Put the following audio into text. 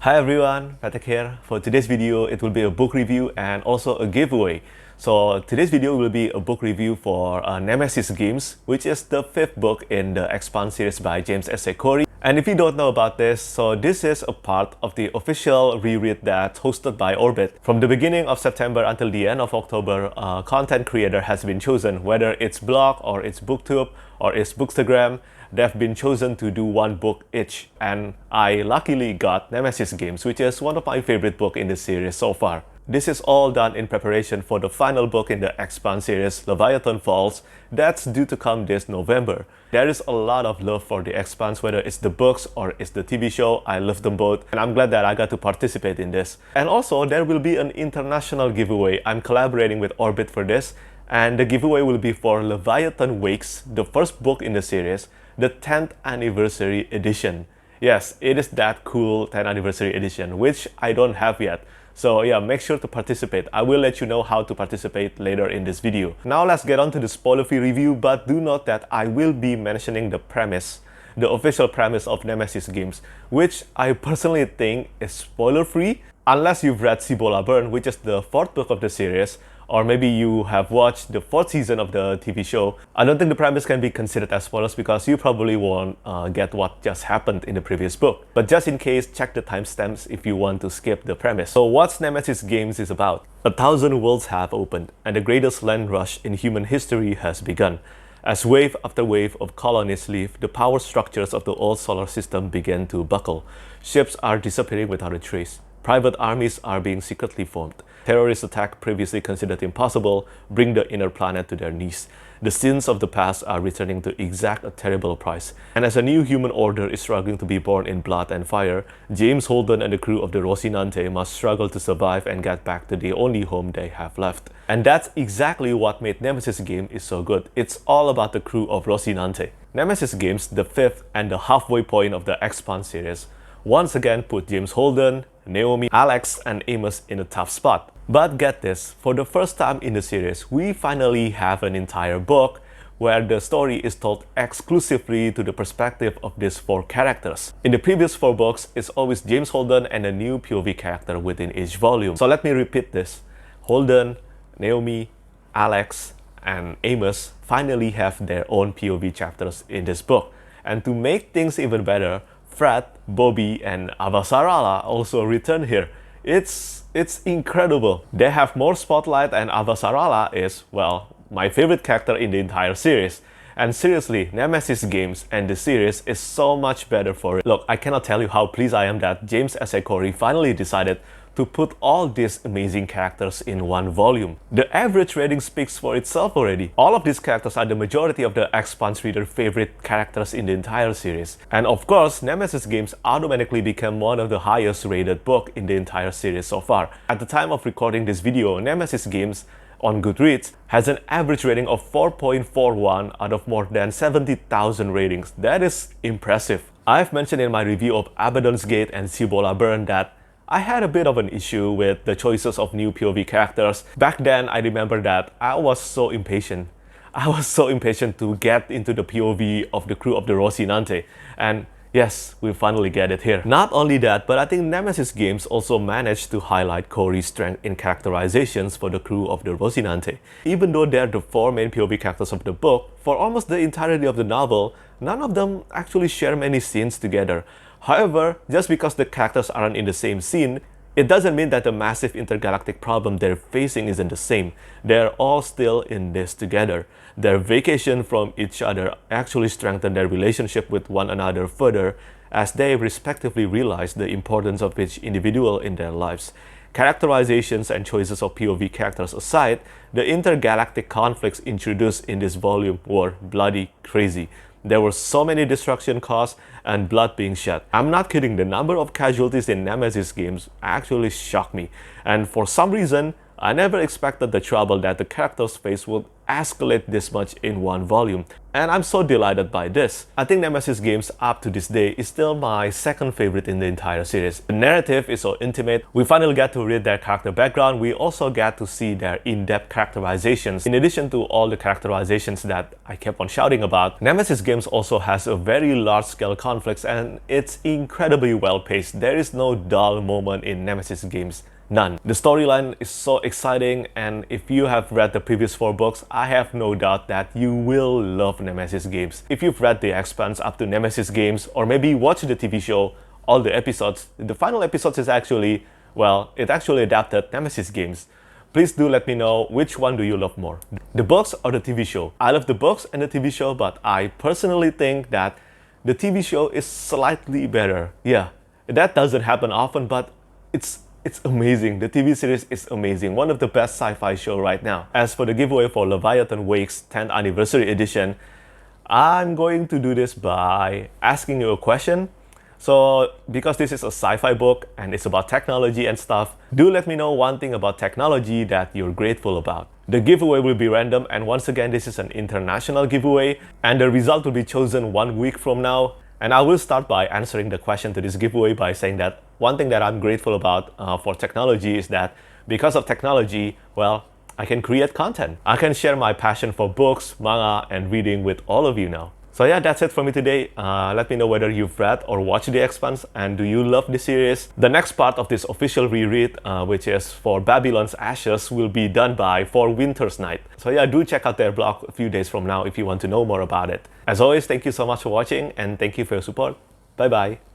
Hi everyone, Petrik here. For today's video, it will be a book review and also a giveaway. So today's video will be a book review for Nemesis Games, which is the fifth book in the Expanse series by James S.A. And if you don't know about this, so this is a part of the official reread that's hosted by Orbit. From the beginning of September until the end of October, a content creator has been chosen, whether it's blog or it's booktube or it's bookstagram. They've been chosen to do one book each, and I luckily got Nemesis Games, which is one of my favorite books in the series so far. This is all done in preparation for the final book in the Expanse series, Leviathan Wakes, that's due to come this November. There is a lot of love for the Expanse, whether it's the books or it's the TV show. I love them both, and I'm glad that I got to participate in this. And also, there will be an international giveaway. I'm collaborating with Orbit for this, and the giveaway will be for Leviathan Wakes, the first book in the series, the 10th anniversary edition. Yes, it is that cool 10th anniversary edition, which I don't have yet. So yeah, make sure to participate. I will let you know how to participate later in this video. Now let's get on to the spoiler-free review, but do note that I will be mentioning the premise, the official premise of Nemesis Games, which I personally think is spoiler-free, unless you've read Cibola Burn, which is the fourth book of the series, or maybe you have watched the fourth season of the TV show. I don't think the premise can be considered as spoilers because you probably won't get what just happened in the previous book. But just in case, check the timestamps if you want to skip the premise. So what's Nemesis Games is about? 1,000 worlds have opened, and the greatest land rush in human history has begun. As wave after wave of colonists leave, the power structures of the old solar system begin to buckle. Ships are disappearing without a trace. Private armies are being secretly formed. Terrorist attack previously considered impossible bring the inner planet to their knees. The sins of the past are returning to exact a terrible price. And as a new human order is struggling to be born in blood and fire, James Holden and the crew of the Rocinante must struggle to survive and get back to the only home they have left. And that's exactly what made Nemesis Game is so good. It's all about the crew of Rocinante. Nemesis Games, the fifth and the halfway point of the Expanse series, once again put James Holden, Naomi, Alex, and Amos in a tough spot. But get this, for the first time in the series, we finally have an entire book where the story is told exclusively to the perspective of these four characters. In the previous four books, it's always James Holden and a new POV character within each volume. So let me repeat this. Holden, Naomi, Alex, and Amos finally have their own POV chapters in this book. And to make things even better, Fred, Bobby, and Avasarala also return here. It's incredible. They have more spotlight, and Avasarala is, well, my favorite character in the entire series. And seriously, Nemesis Games and the series is so much better for it. Look, I cannot tell you how pleased I am that James S.A. finally decided to put all these amazing characters in one volume. The average rating speaks for itself already. All of these characters are the majority of the Expanse reader favorite characters in the entire series. And of course, Nemesis Games automatically became one of the highest rated book in the entire series so far. At the time of recording this video, Nemesis Games on Goodreads has an average rating of 4.41 out of more than 70,000 ratings. That is impressive. I've mentioned in my review of Abaddon's Gate and Cibola Burn that I had a bit of an issue with the choices of new POV characters. Back then, I remember that I was so impatient. I was so impatient to get into the POV of the crew of the Rocinante. And yes, we finally get it here. Not only that, but I think Nemesis Games also managed to highlight Corey's strength in characterizations for the crew of the Rocinante. Even though they're the four main POV characters of the book, for almost the entirety of the novel, none of them actually share many scenes together. However, just because the characters aren't in the same scene, it doesn't mean that the massive intergalactic problem they're facing isn't the same. They're all still in this together. Their vacation from each other actually strengthened their relationship with one another further as they respectively realize the importance of each individual in their lives. Characterizations and choices of POV characters aside, the intergalactic conflicts introduced in this volume were bloody crazy. There were so many destruction caused and blood being shed. I'm not kidding, the number of casualties in Nemesis Games actually shocked me. And for some reason, I never expected the trouble that the characters face would escalate this much in one volume. And I'm so delighted by this. I think Nemesis Games up to this day is still my second favorite in the entire series. The narrative is so intimate. We finally get to read their character background. We also get to see their in-depth characterizations. In addition to all the characterizations that I kept on shouting about, Nemesis Games also has a very large-scale conflicts and it's incredibly well-paced. There is no dull moment in Nemesis Games. None. The storyline is so exciting, and if you have read the previous 4 books, I have no doubt that you will love Nemesis Games. If you've read the Expanse up to Nemesis Games, or maybe watched the TV show, all the episodes, the final episodes is actually, well, it actually adapted Nemesis Games. Please do let me know which one do you love more, the books or the TV show. I love the books and the TV show, but I personally think that the TV show is slightly better. Yeah, that doesn't happen often, but it's amazing. The TV series is amazing. One of the best sci-fi show right now. As for the giveaway for Leviathan Wakes 10th Anniversary Edition, I'm going to do this by asking you a question. So, because this is a sci-fi book and it's about technology and stuff, do let me know one thing about technology that you're grateful about. The giveaway will be random, and once again, this is an international giveaway, and the result will be chosen 1 week from now. And I will start by answering the question to this giveaway by saying that one thing that I'm grateful about for technology is that because of technology, well, I can create content. I can share my passion for books, manga, and reading with all of you now. So yeah, that's it for me today. Let me know whether you've read or watched The Expanse and do you love the series. The next part of this official reread, which is for Babylon's Ashes, will be done by For Winter's Night. So yeah, do check out their blog a few days from now if you want to know more about it. As always, thank you so much for watching and thank you for your support. Bye bye.